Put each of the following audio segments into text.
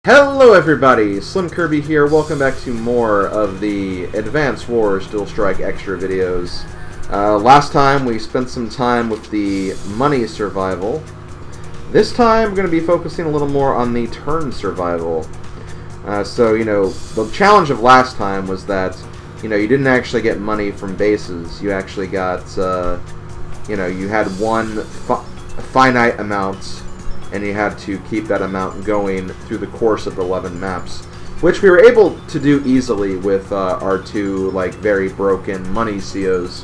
Hello everybody, SlimKirby here. Welcome back to more of the Advance Wars Dual Strike Extra videos. Last time we spent some time with the money survival. This time we're going to be focusing a little more on the turn survival. So, you know, the challenge of last time was that, you know, you didn't actually get money from bases. You actually got, you know, you had one finite amount, and you had to keep that amount going through the course of 11 maps, which we were able to do easily with our two, like, very broken money COs.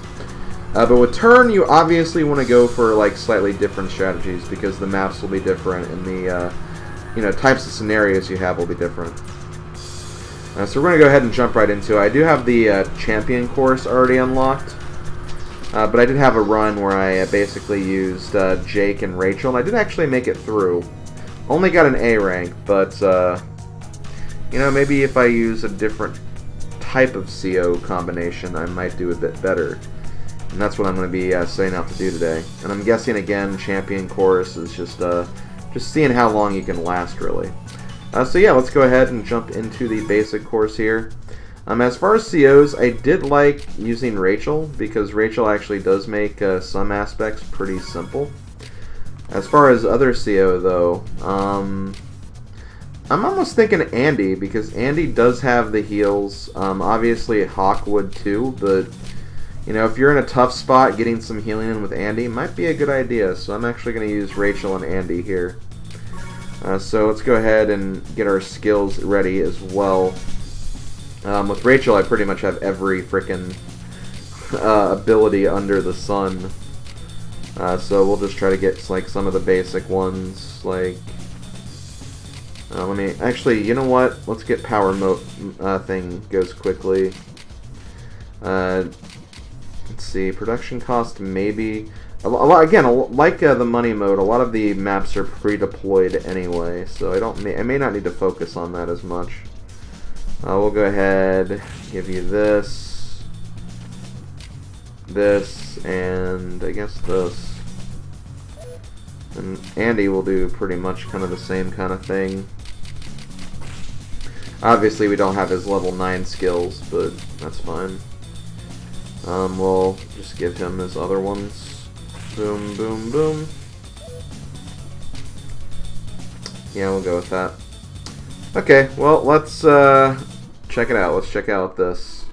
But with turn, you obviously want to go for, like, slightly different strategies, because the maps will be different, and the, you know, types of scenarios you have will be different. So we're going to go ahead and jump right into it. I do have the champion course already unlocked. But I did have a run where I basically used Jake and Rachel, and I did actually make it through. Only got an A rank, but, you know, maybe if I use a different type of CO combination, I might do a bit better. And that's what I'm going to be setting out to do today. And I'm guessing, again, champion course is just seeing how long you can last, really. So yeah, let's go ahead and jump into the basic course here. As far as COs, I did like using Rachel, because Rachel actually does make some aspects pretty simple. As far as other CO, though, I'm almost thinking Andy, because Andy does have the heals. Obviously, Hawk would too, but, you know, if you're in a tough spot, getting some healing in with Andy might be a good idea. So I'm actually going to use Rachel and Andy here. So let's go ahead and get our skills ready as well. With Rachel, I pretty much have every frickin' ability under the sun. So we'll just try to get, like, some of the basic ones, like... let me... Actually, you know what? Let's get power mode thing goes quickly. Let's see, production cost, maybe... Again, like the money mode, a lot of the maps are pre-deployed anyway, so I may not need to focus on that as much. We'll go ahead, give you this, and I guess this. And Andy will do pretty much kind of the same kind of thing. Obviously we don't have his level 9 skills, but that's fine. We'll just give him his other ones. Boom, boom, boom. Yeah, we'll go with that. Okay, well, let's check it out. Let's check out this.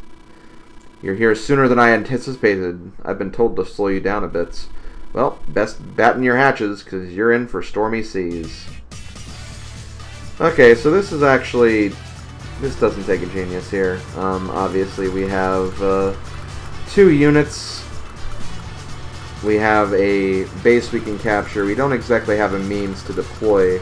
You're here sooner than I anticipated. I've been told to slow you down a bit. Well, best batten your hatches, because you're in for stormy seas. Okay, so this is actually... This doesn't take a genius here. Obviously, we have 2 units. We have a base we can capture. We don't exactly have a means to deploy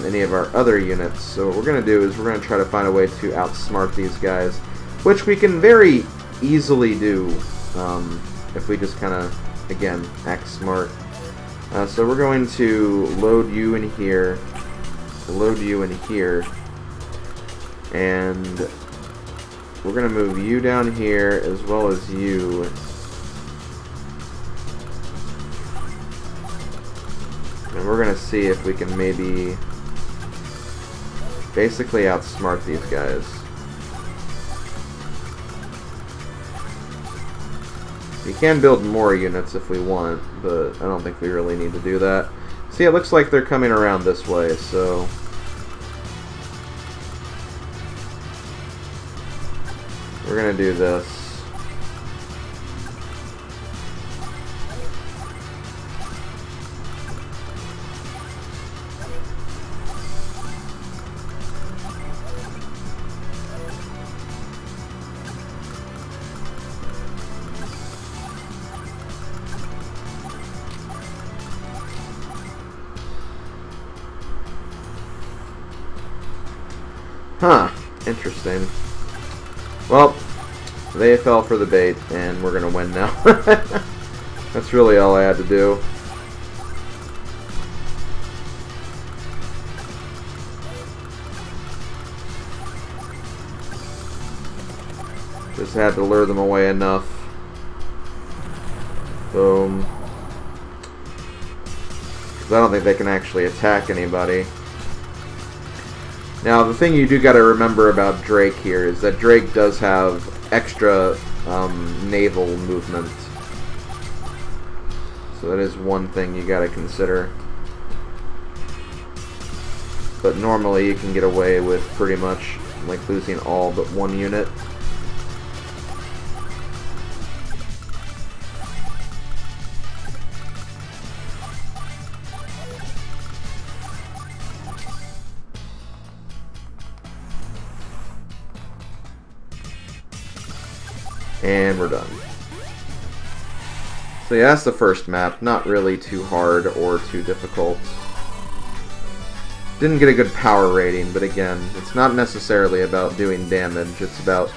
any of our other units. So what we're going to do is we're going to try to find a way to outsmart these guys, which we can very easily do if we just kind of, again, act smart. So we're going to load you in here, and we're going to move you down here as well as you. And we're going to see if we can maybe basically outsmart these guys. We can build more units if we want, but I don't think we really need to do that. See, it looks like they're coming around this way, so... We're going to do this. Huh, interesting. Well, they fell for the bait, and we're gonna win now. That's really all I had to do. Just had to lure them away enough. Boom. Because I don't think they can actually attack anybody. Now, the thing you do got to remember about Drake here is that Drake does have extra naval movement. So that is one thing you got to consider. But normally you can get away with pretty much like losing all but one unit. And we're done. So yeah, that's the first map. Not really too hard or too difficult. Didn't get a good power rating, but again, it's not necessarily about doing damage. It's about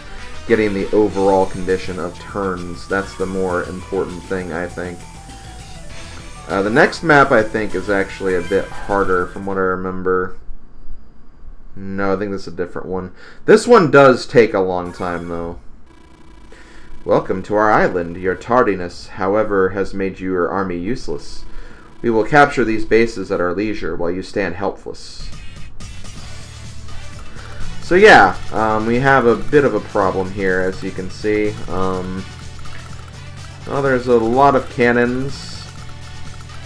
getting the overall condition of turns. That's the more important thing, I think. The next map, I think, is actually a bit harder from what I remember. No, I think this is a different one. This one does take a long time, though. Welcome to our island. Your tardiness, however, has made your army useless. We will capture these bases at our leisure while you stand helpless. So yeah, we have a bit of a problem here, as you can see. Well, there's a lot of cannons,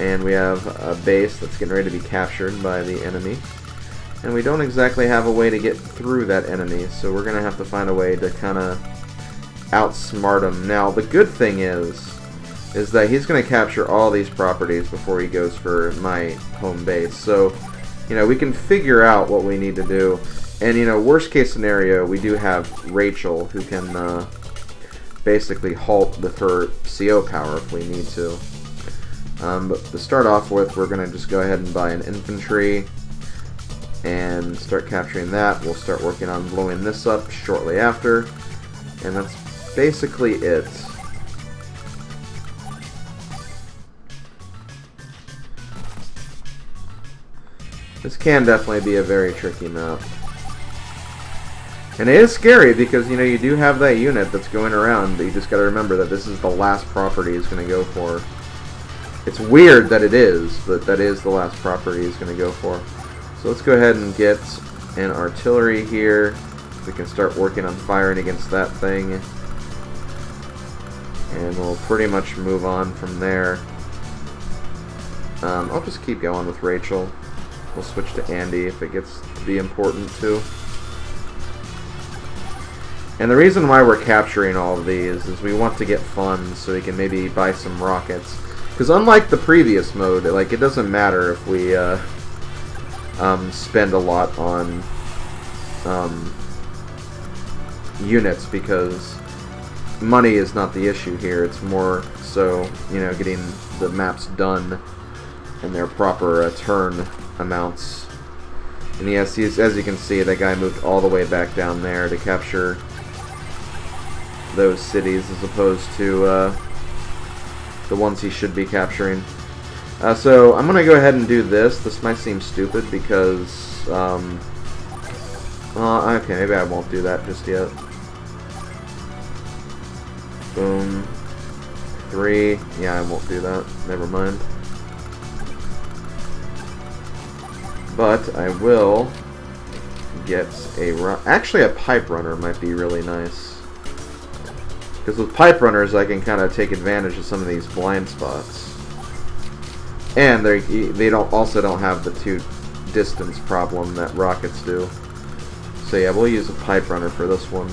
and we have a base that's getting ready to be captured by the enemy. And we don't exactly have a way to get through that enemy, so we're going to have to find a way to kind of outsmart him. Now, the good thing is that he's going to capture all these properties before he goes for my home base. So, you know, we can figure out what we need to do. And, you know, worst case scenario, we do have Rachel, who can basically halt with her CO power if we need to. But to start off with, we're going to just go ahead and buy an infantry and start capturing that. We'll start working on blowing this up shortly after. And that's basically it. This can definitely be a very tricky map. And it is scary because, you know, you do have that unit that's going around, but you just got to remember that this is the last property he's going to go for. It's weird that it is, but that is the last property he's going to go for. So let's go ahead and get an artillery here. We can start working on firing against that thing. And we'll pretty much move on from there. I'll just keep going with Rachel. We'll switch to Andy if it gets to be important too. And the reason why we're capturing all of these is we want to get funds so we can maybe buy some rockets. Because unlike the previous mode, like, it doesn't matter if we spend a lot on units, because money is not the issue here. It's more so, you know, getting the maps done and their proper turn amounts. And yes, as you can see, that guy moved all the way back down there to capture those cities as opposed to the ones he should be capturing. So I'm going to go ahead and do this. This might seem stupid because okay, maybe I won't do that just yet. Boom. 3. Yeah, I won't do that. Never mind. But I will get actually a pipe runner might be really nice. Because with pipe runners I can kind of take advantage of some of these blind spots. And they also don't have the 2 distance problem that rockets do. So yeah, we'll use a pipe runner for this one.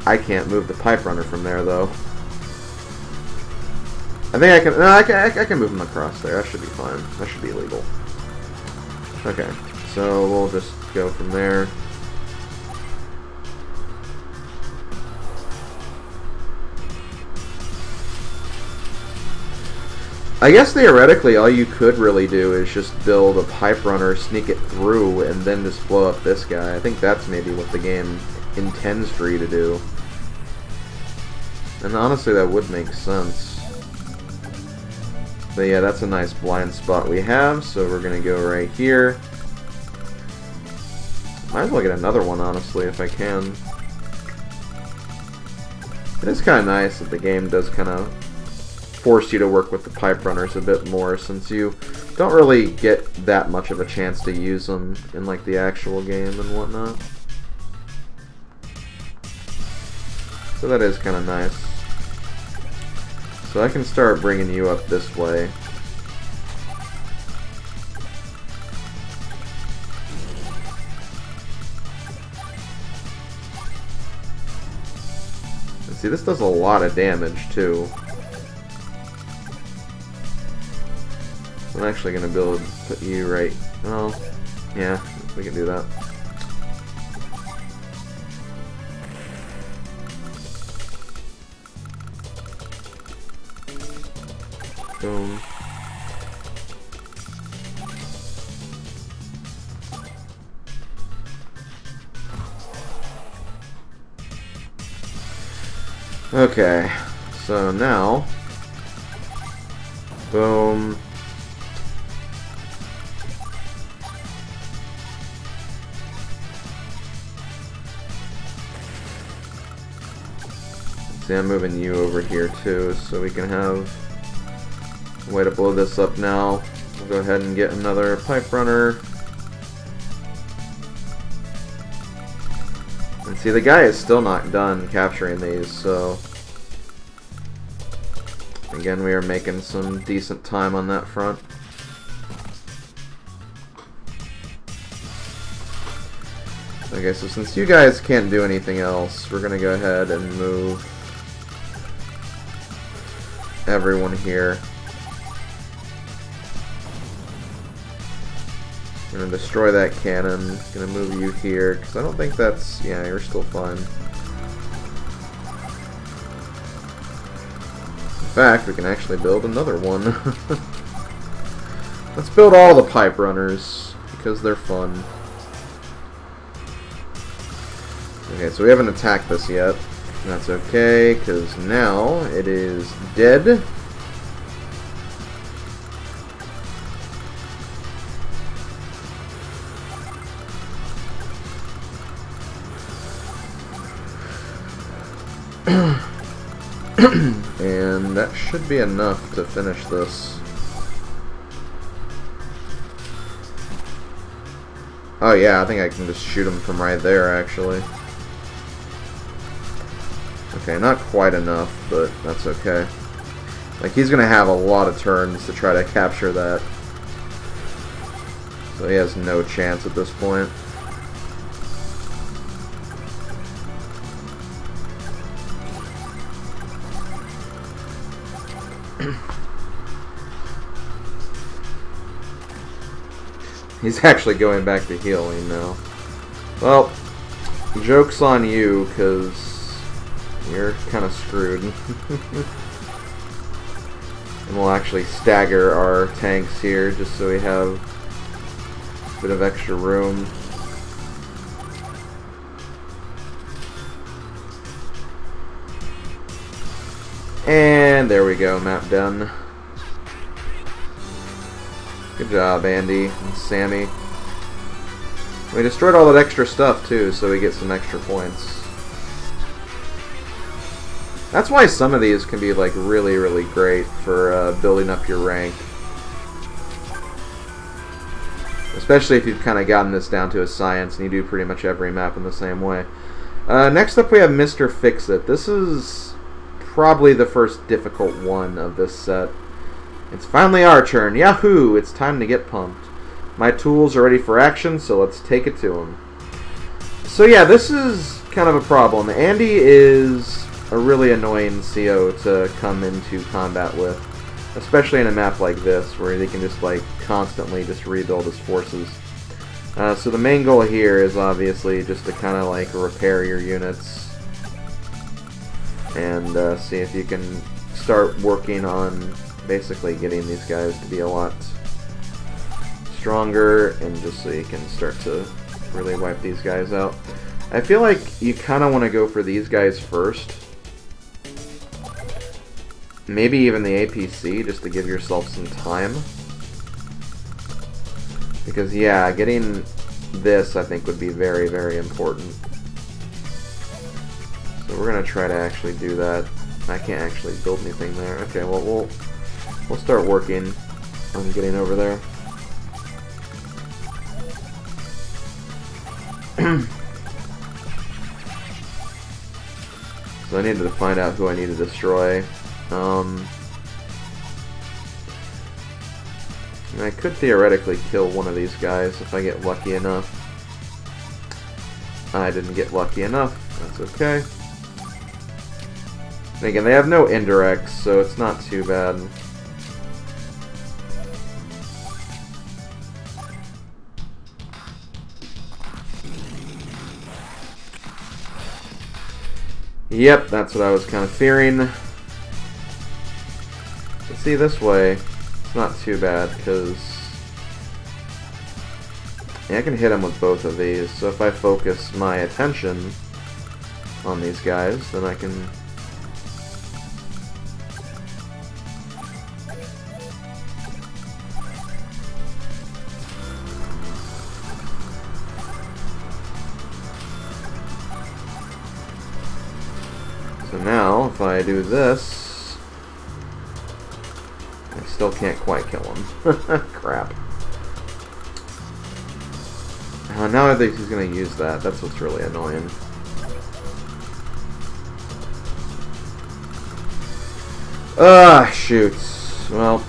I can't move the pipe runner from there though. I think I can. No, I can move him across there. That should be fine. That should be legal. Okay, so we'll just go from there. I guess theoretically all you could really do is just build a pipe runner, sneak it through, and then just blow up this guy. I think that's maybe what the game intends for you to do. And honestly, that would make sense. But yeah, that's a nice blind spot we have, so we're going to go right here. Might as well get another one, honestly, if I can. It is kind of nice that the game does kind of force you to work with the pipe runners a bit more, since you don't really get that much of a chance to use them in like the actual game and whatnot. So that is kind of nice. So I can start bringing you up this way. And see, this does a lot of damage too. I'm actually going to be able to put you right... Oh, yeah, we can do that. Boom. Okay, so now... Boom. See, I'm moving you over here too, so we can have a way to blow this up now. We'll go ahead and get another pipe runner. And see, the guy is still not done capturing these, so... Again, we are making some decent time on that front. Okay, so since you guys can't do anything else, we're gonna go ahead and move everyone here. I'm gonna destroy that cannon. Gonna move you here, because I don't think that's... Yeah, you're still fine. In fact, we can actually build another one. Let's build all the pipe runners, because they're fun. Okay, so we haven't attacked this yet. That's okay, because now it is dead. And that should be enough to finish this. Oh yeah, I think I can just shoot him from right there, actually. Okay, not quite enough, but that's okay. Like, he's gonna have a lot of turns to try to capture that. So he has no chance at this point. He's actually going back to healing now. Well, joke's on you, because you're kind of screwed. And we'll actually stagger our tanks here, just so we have a bit of extra room. And there we go, map done. Good job, Andy and Sammy. We destroyed all that extra stuff, too, so we get some extra points. That's why some of these can be, like, really, really great for building up your rank. Especially if you've kind of gotten this down to a science and you do pretty much every map in the same way. Next up we have Mr. Fixit. This is probably the first difficult one of this set. It's finally our turn. Yahoo! It's time to get pumped. My tools are ready for action, so let's take it to them. So yeah, this is kind of a problem. Andy is a really annoying CO to come into combat with. Especially in a map like this, where they can just like constantly just rebuild his forces. So the main goal here is obviously just to kind of like repair your units. And see if you can start working on basically getting these guys to be a lot stronger, and just so you can start to really wipe these guys out. I feel like you kind of want to go for these guys first. Maybe even the APC, just to give yourself some time. Because yeah, getting this I think would be very, very important. So we're going to try to actually do that. I can't actually build anything there. Okay, well we'll start working on getting over there. So I needed to find out who I need to destroy. And I could theoretically kill one of these guys if I get lucky enough. I didn't get lucky enough. That's okay. And again, they have no indirects, so it's not too bad. Yep, that's what I was kind of fearing. But see, this way, it's not too bad, because yeah, I can hit him with both of these. So if I focus my attention on these guys, then I can... So now, if I do this, I still can't quite kill him. Crap. Now I think he's going to use that. That's what's really annoying. Shoot. Well...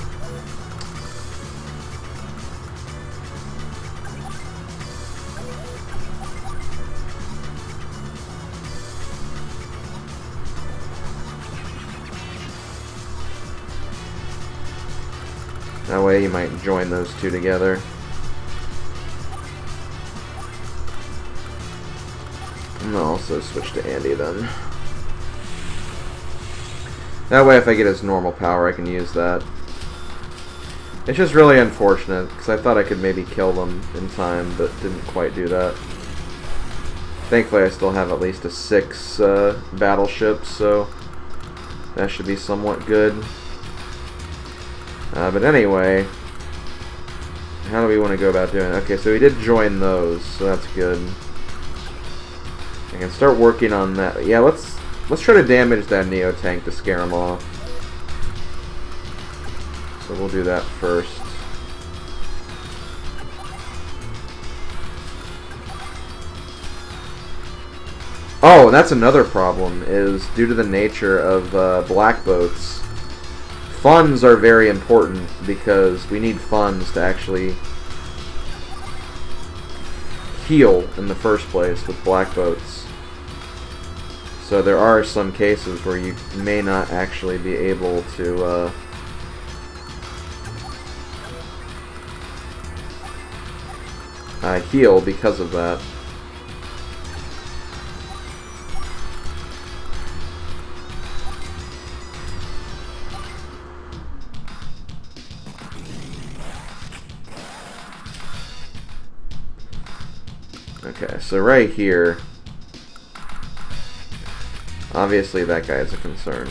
That way you might join those two together. And I'll also switch to Andy then. That way if I get his normal power I can use that. It's just really unfortunate because I thought I could maybe kill them in time but didn't quite do that. Thankfully I still have at least a 6 battleship, so that should be somewhat good. But anyway, how do we want to go about doing it? Okay, so we did join those, so that's good. I can start working on that. Yeah, let's try to damage that Neo tank to scare him off. So we'll do that first. Oh, that's another problem, is due to the nature of black boats. Funds are very important because we need funds to actually heal in the first place with black boats. So there are some cases where you may not actually be able to heal because of that. Okay, so right here, obviously that guy is a concern.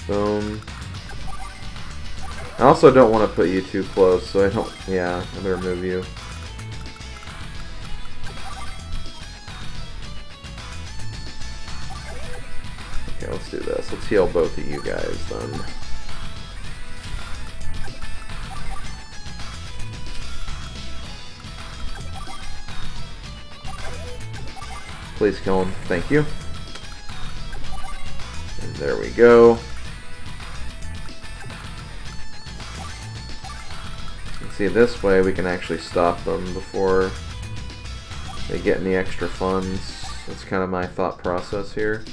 Boom. I also don't want to put you too close, so I don't, yeah, I better move you. Okay, let's do this. Let's heal both of you guys then. Please kill him. Thank you. And there we go. And see, this way we can actually stop them before they get any extra funds. That's kind of my thought process here.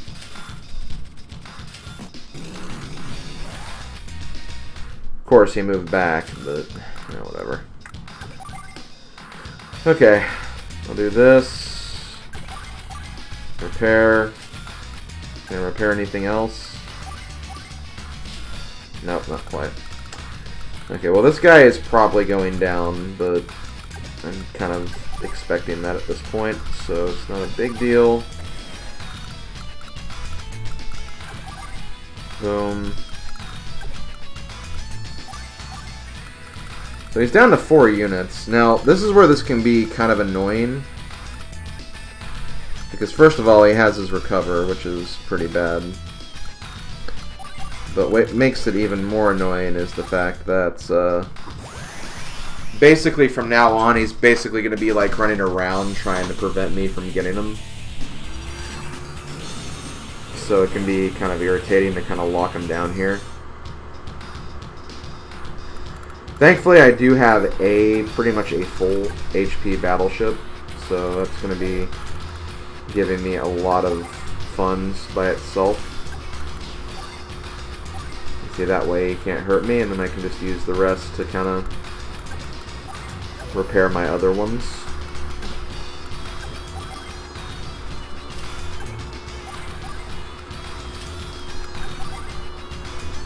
Of course, he moved back, but you know, whatever. Okay, I'll do this. Repair. Can I repair anything else? Nope, not quite. Okay, well this guy is probably going down, but I'm kind of expecting that at this point, so it's not a big deal. Boom. So he's down to 4 units. Now, this is where this can be kind of annoying. Because first of all, he has his recover, which is pretty bad. But what makes it even more annoying is the fact that basically from now on he's basically going to be like running around trying to prevent me from getting him. So it can be kind of irritating to kind of lock him down here. Thankfully I do have pretty much a full HP battleship, so that's going to be giving me a lot of funds by itself. See, that way he can't hurt me, and then I can just use the rest to kind of repair my other ones.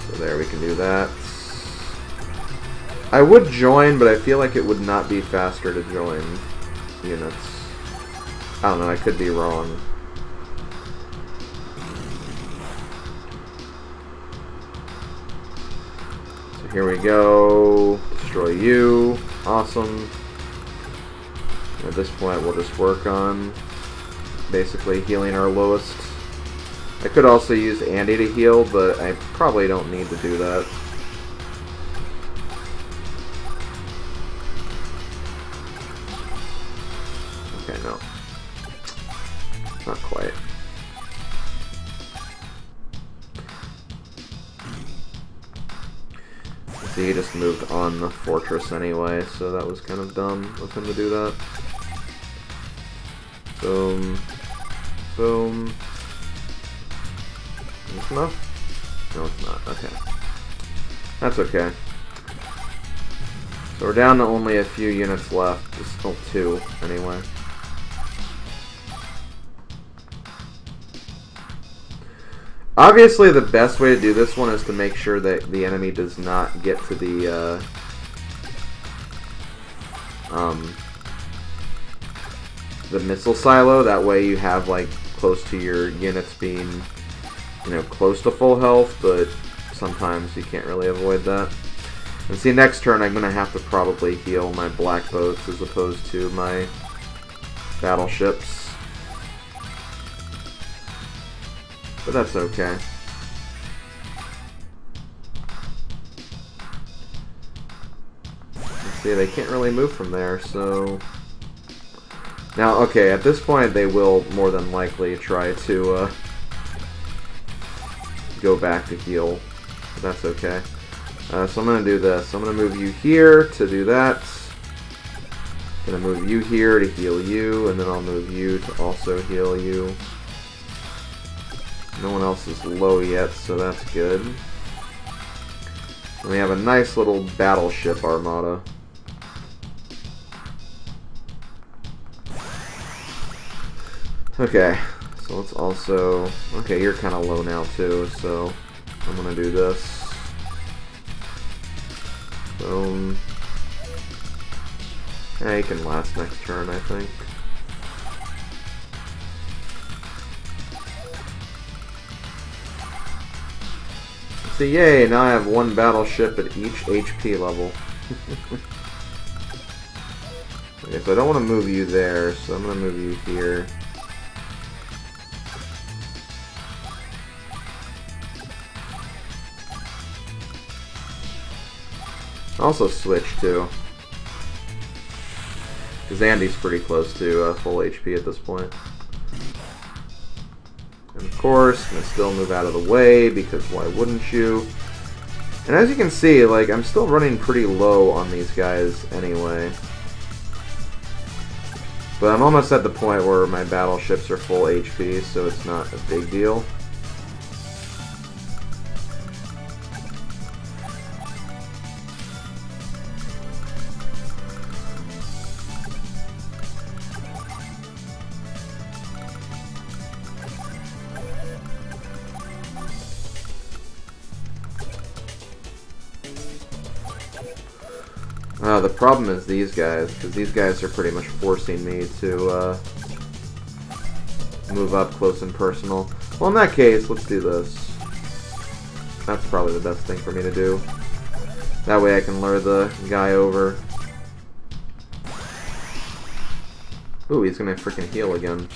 So there, we can do that. I would join, but I feel like it would not be faster to join units. I don't know, I could be wrong. So here we go. Destroy you. Awesome. At this point, we'll just work on basically healing our lowest. I could also use Andy to heal, but I probably don't need to do that. Okay, no. Not quite. See, he just moved on the fortress anyway, so that was kind of dumb of him to do that. Boom. Boom. Is this enough? No, it's not. Okay. That's okay. So we're down to only a few units left. Just still 2, anyway. Obviously, the best way to do this one is to make sure that the enemy does not get to the missile silo. That way you have, like, close to your units being, you know, close to full health, but sometimes you can't really avoid that. And see, next turn I'm going to have to probably heal my black boats as opposed to my battleships. But that's okay. See, they can't really move from there, so... Now, okay, at this point they will more than likely try to go back to heal. But that's okay. So I'm going to do this. I'm going to move you here to do that. I'm going to move you here to heal you, and then I'll move you to also heal you. No one else is low yet, so that's good. And we have a nice little battleship armada. Okay, so let's also... Okay, you're kind of low now too, so I'm going to do this. Boom. Yeah, you can last next turn, I think. So yay, now I have 1 battleship at each HP level. Okay, so I don't want to move you there, so I'm going to move you here. Also switch too, because Andy's pretty close to full HP at this point. And of course, I'm going to still move out of the way, because why wouldn't you? And as you can see, like, I'm still running pretty low on these guys anyway. But I'm almost at the point where my battleships are full HP, so it's not a big deal. The problem is these guys, because these guys are pretty much forcing me to move up close and personal. Well, in that case, let's do this. That's probably the best thing for me to do. That way I can lure the guy over. Ooh, he's gonna freaking heal again.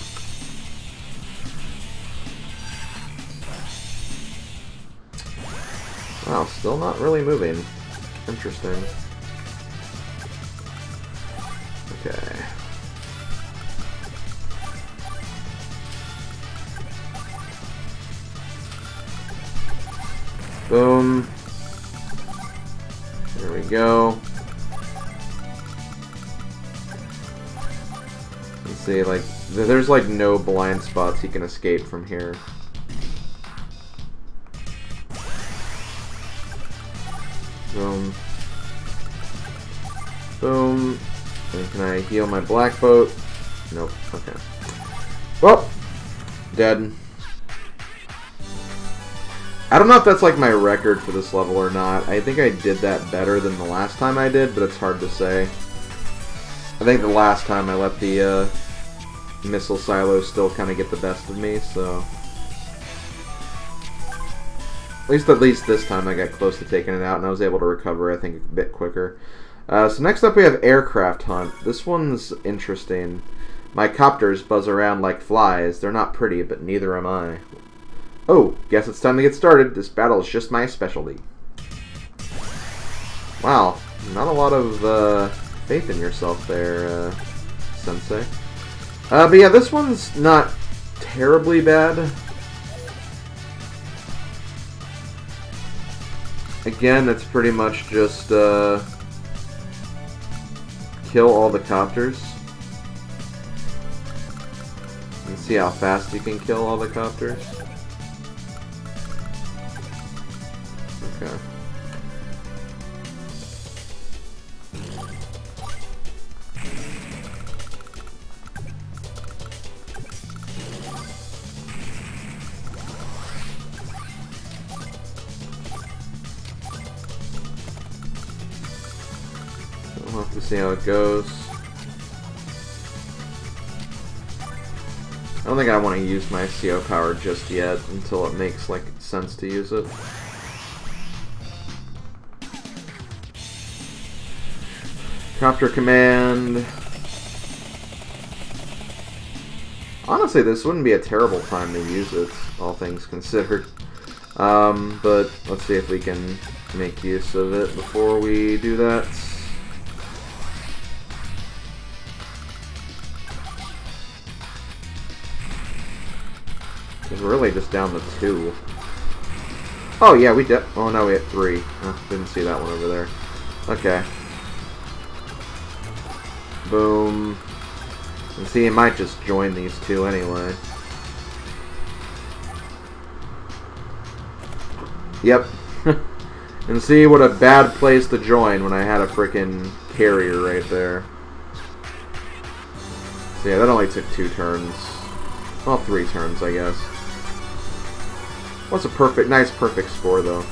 Wow, still not really moving. Interesting. Okay. Boom. There we go. Let's see, like, there's like no blind spots he can escape from here. Boom. Boom. And can I heal my black boat? Nope. Okay. Well, dead. I don't know if that's like my record for this level or not. I think I did that better than the last time I did, but it's hard to say. I think the last time I let the missile silo still kind of get the best of me, so... At least this time I got close to taking it out, and I was able to recover, I think, a bit quicker. So next up we have Aircraft Hunt. This one's interesting. My copters buzz around like flies. They're not pretty, but neither am I. Oh, guess it's time to get started. This battle is just my specialty. Wow, not a lot of faith in yourself there, Sensei. But yeah, this one's not terribly bad. Again, it's pretty much just kill all the copters. And see how fast you can kill all the copters. Okay. We'll have to see how it goes. I don't think I want to use my CO power just yet until it makes like sense to use it. Copter command. Honestly, this wouldn't be a terrible time to use it, all things considered. But let's see if we can make use of it before we do that. We're really just down to 2. Oh yeah, we did. Oh no, we had 3. Oh, didn't see that one over there. Okay. Boom. And see, it might just join these 2 anyway. Yep. And see, what a bad place to join when I had a frickin' carrier right there. So yeah, that only took 2 turns. Well, 3 turns, I guess. What's a perfect, nice perfect score, though.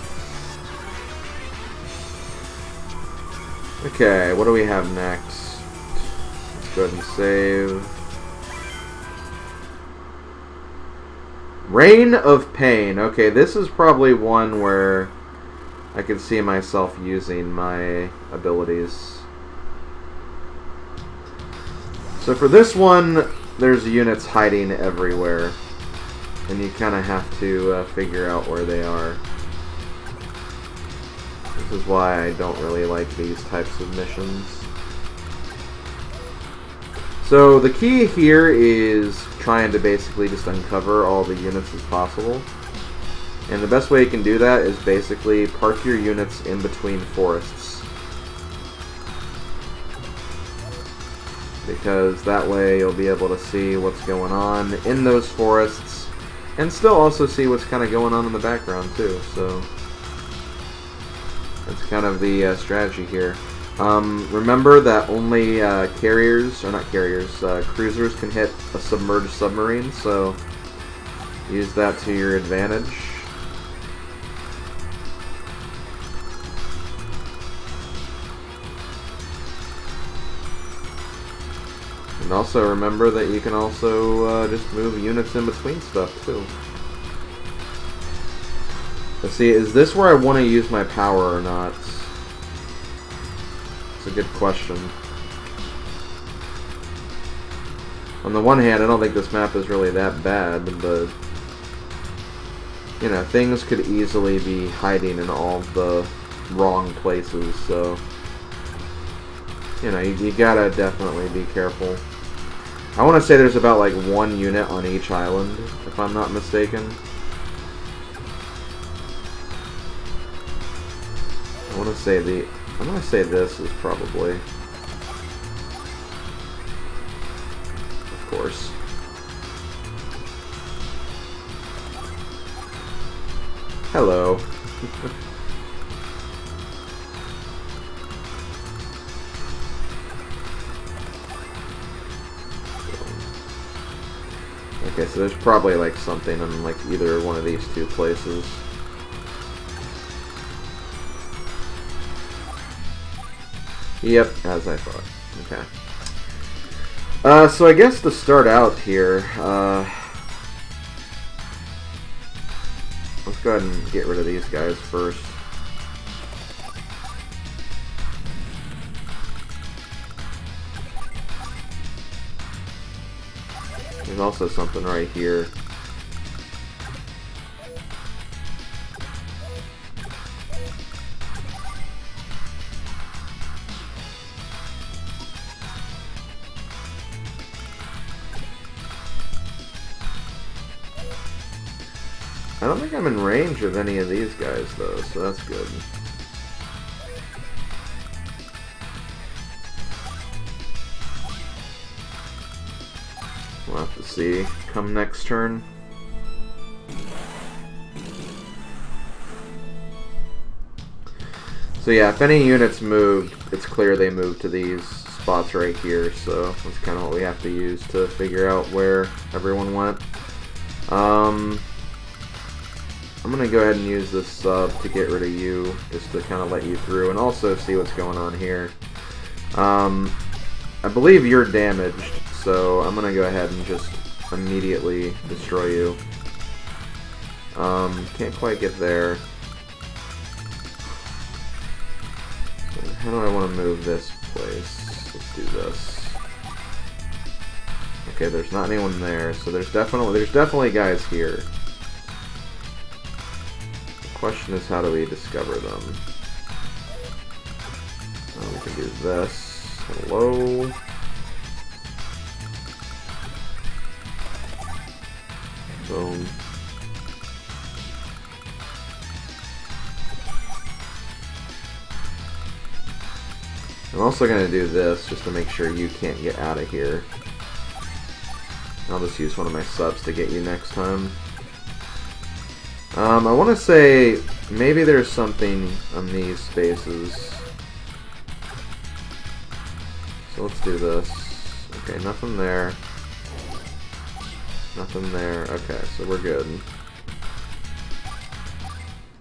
Okay, what do we have next? Let's go ahead and save. Reign of Pain. Okay, this is probably one where I can see myself using my abilities. So for this one, there's units hiding everywhere. And you kind of have to figure out where they are. This is why I don't really like these types of missions. So the key here is trying to basically just uncover all the units as possible. And the best way you can do that is basically park your units in between forests. Because that way you'll be able to see what's going on in those forests. And still also see what's kind of going on in the background too, so that's kind of the strategy here. Remember that only carriers, or not carriers, cruisers can hit a submerged submarine, so use that to your advantage. And also remember that you can also just move units in between stuff too. Let's see, is this where I want to use my power or not? It's a good question. On the one hand, I don't think this map is really that bad, but you know, things could easily be hiding in all the wrong places, so, you know, you gotta definitely be careful. I want to say there's about like 1 unit on each island, if I'm not mistaken. I want to say I'm going to say this is probably, of course. Hello. Okay, so there's probably like something in like either one of these two places. Yep, as I thought. Okay. So I guess to start out here, let's go ahead and get rid of these guys first. There's also something right here. I don't think I'm in range of any of these guys though, so that's good. We'll have to see come next turn. So yeah, if any units moved, it's clear they moved to these spots right here, so that's kind of what we have to use to figure out where everyone went. I'm going to go ahead and use this sub to get rid of you, just to kind of let you through, and also see what's going on here. I believe you're damaged, so I'm going to go ahead and just immediately destroy you. Can't quite get there. So how do I want to move this place? Let's do this. Okay, there's not anyone there, so there's definitely guys here. The question is, how do we discover them? We can do this. Hello. Boom. I'm also going to do this just to make sure you can't get out of here. I'll just use one of my subs to get you next time. I want to say maybe there's something on these spaces. So let's do this. Okay, nothing there. Nothing there. Okay, so we're good.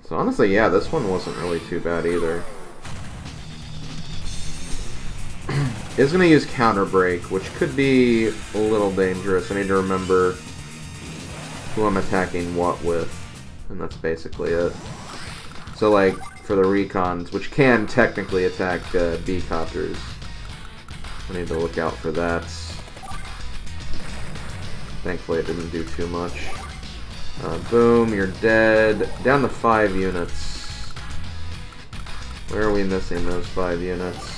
So honestly, yeah, this one wasn't really too bad either. It's going to use counter break, which could be a little dangerous. I need to remember who I'm attacking what with, and that's basically it. So like for the recons, which can technically attack B-copters, I need to look out for that. Thankfully it didn't do too much. Boom, you're dead. Down to 5 units. Where are we missing those 5 units?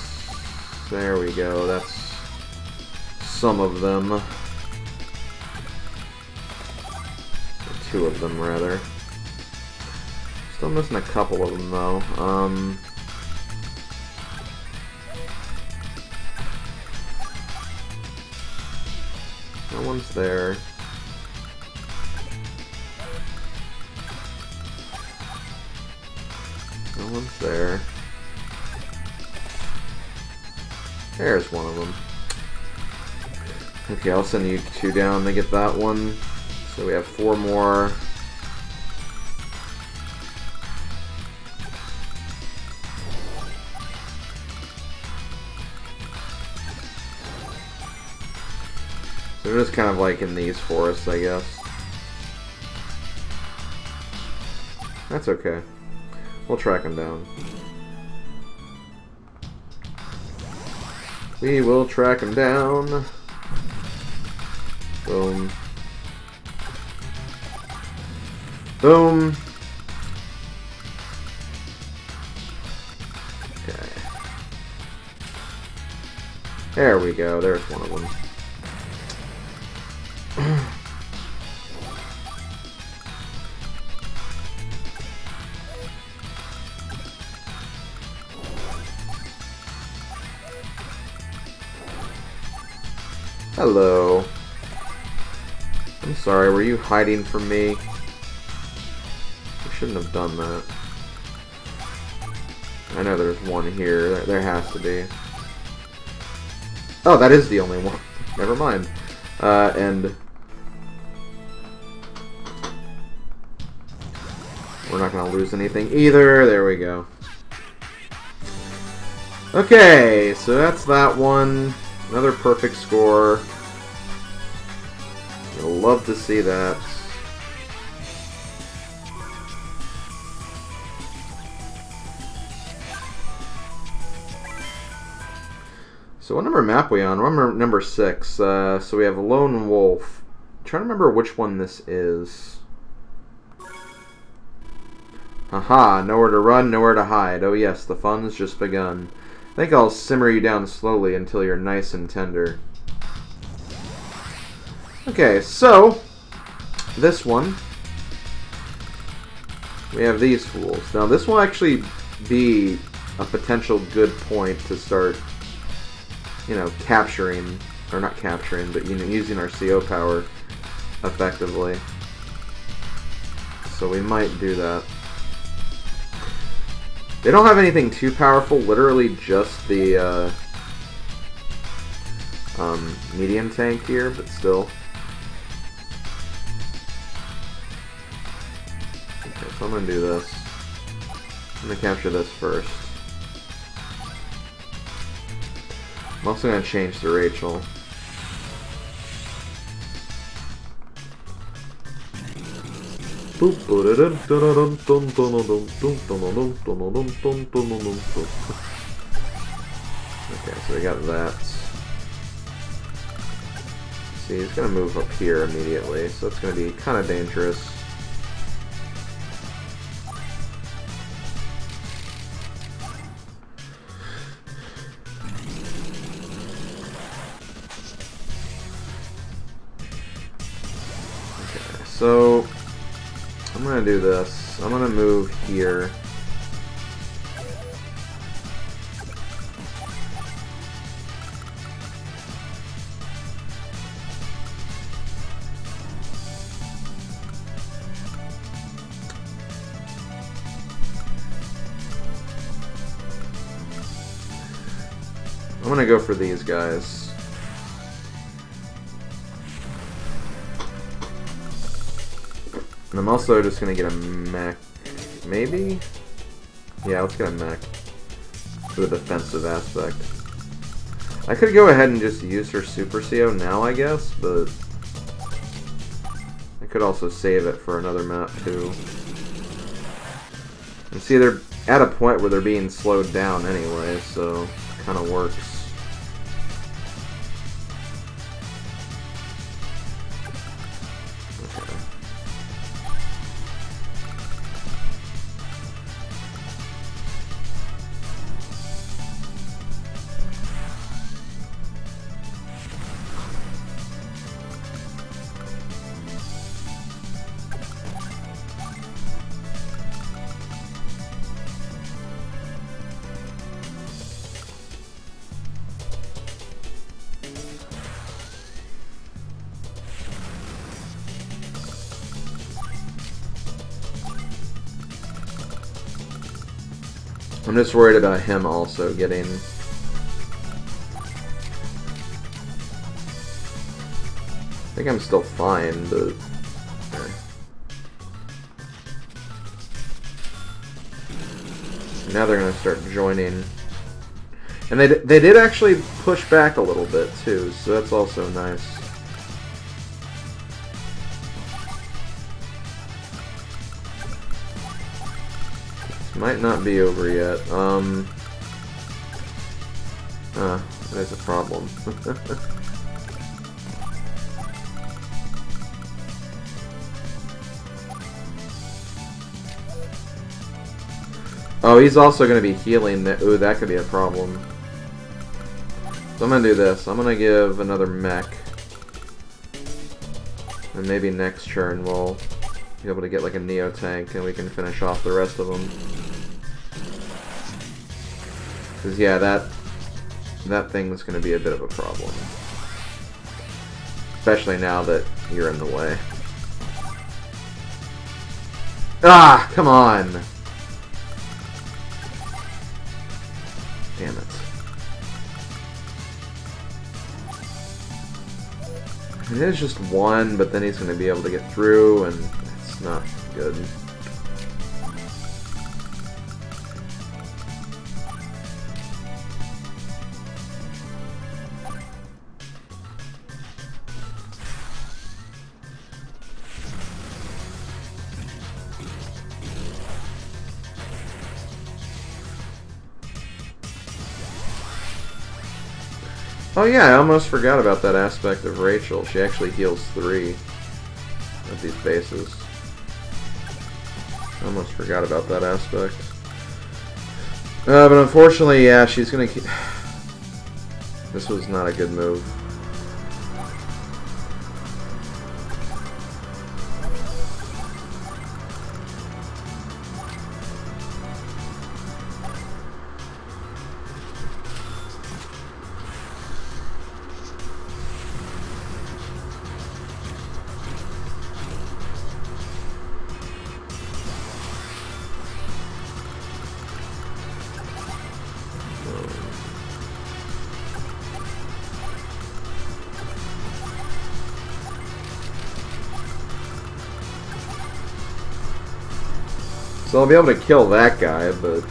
There we go, that's some of them. Or 2 of them, rather. Still missing a couple of them, though. No one's there. No one's there. There's one of them. Okay, I'll send you 2 down to get that one. So we have 4 more. So they're just kind of like in these forests, I guess. That's okay. We'll track them down. We will track him down. Boom. Boom. Okay. There we go. There's one of them. Hello. I'm sorry, were you hiding from me? I shouldn't have done that. I know there's one here. There has to be. Oh, that is the only one. Never mind. And we're not going to lose anything either. There we go. Okay, so that's that one. Another perfect score. You'll love to see that. So what number map are we on? We're on number 6. So we have a Lone Wolf. I'm trying to remember which one this is. Haha, nowhere to run, nowhere to hide. Oh yes, the fun's just begun. I think I'll simmer you down slowly until you're nice and tender. Okay, so this one, we have these fools. Now this will actually be a potential good point to start, you know, capturing, or not capturing, but, you know, using our CO power effectively. So we might do that. They don't have anything too powerful, literally just the medium tank here, but still. Okay, so I'm going to do this. I'm going to capture this first. I'm also going to change to Rachel. Okay, so we got that. See, he's going to move up here immediately, so it's going to be kind of dangerous. Okay, so I'm going to do this. I'm going to move here. I'm going to go for these guys. And I'm also just going to get a mech, maybe? Yeah, let's get a mech for the defensive aspect. I could go ahead and just use her Super CO now, I guess, but I could also save it for another map, too. And see, they're at a point where they're being slowed down anyway, so it kind of works. I'm just worried about him also getting... I think I'm still fine, but... Now they're going to start joining. And they did actually push back a little bit, too, so that's also nice. Might not be over yet. There's a problem. Oh, he's also going to be healing. Ooh, that could be a problem. So I'm going to do this. I'm going to give another mech. And maybe next turn we'll be able to get like a Neo tank and we can finish off the rest of them. Because yeah, that thing's going to be a bit of a problem. Especially now that you're in the way. Ah, come on! Damn it. It is just one, but then he's going to be able to get through, and it's not good. Oh yeah, I almost forgot about that aspect of Rachel. She actually heals 3 of these bases. I almost forgot about that aspect. But unfortunately, yeah, she's gonna keep... This was not a good move. So I'll be able to kill that guy, but...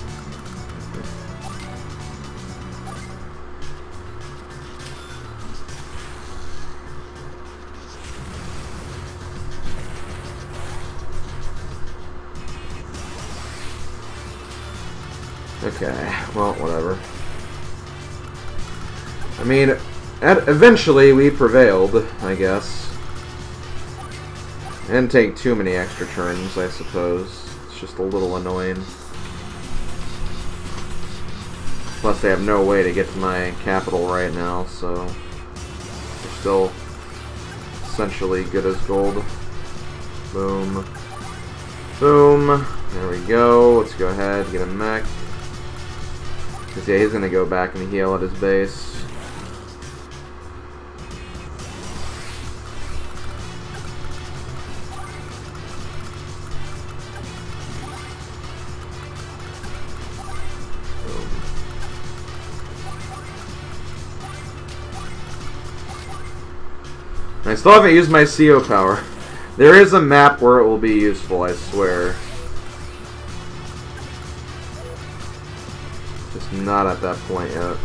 Okay, well, whatever. I mean, eventually we prevailed, I guess. And take too many extra turns, I suppose. It's just a little annoying. Plus, they have no way to get to my capital right now, so they're still essentially good as gold. Boom. Boom. There we go. Let's go ahead and get a mech. Because, yeah, he's going to go back and heal at his base. I still haven't used my CO power. There is a map where it will be useful, I swear. Just not at that point yet.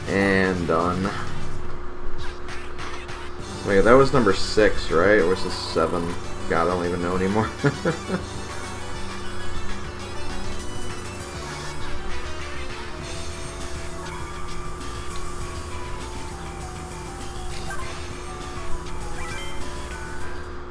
And done. Wait, that was number 6, right? Or was this 7? God, I don't even know anymore.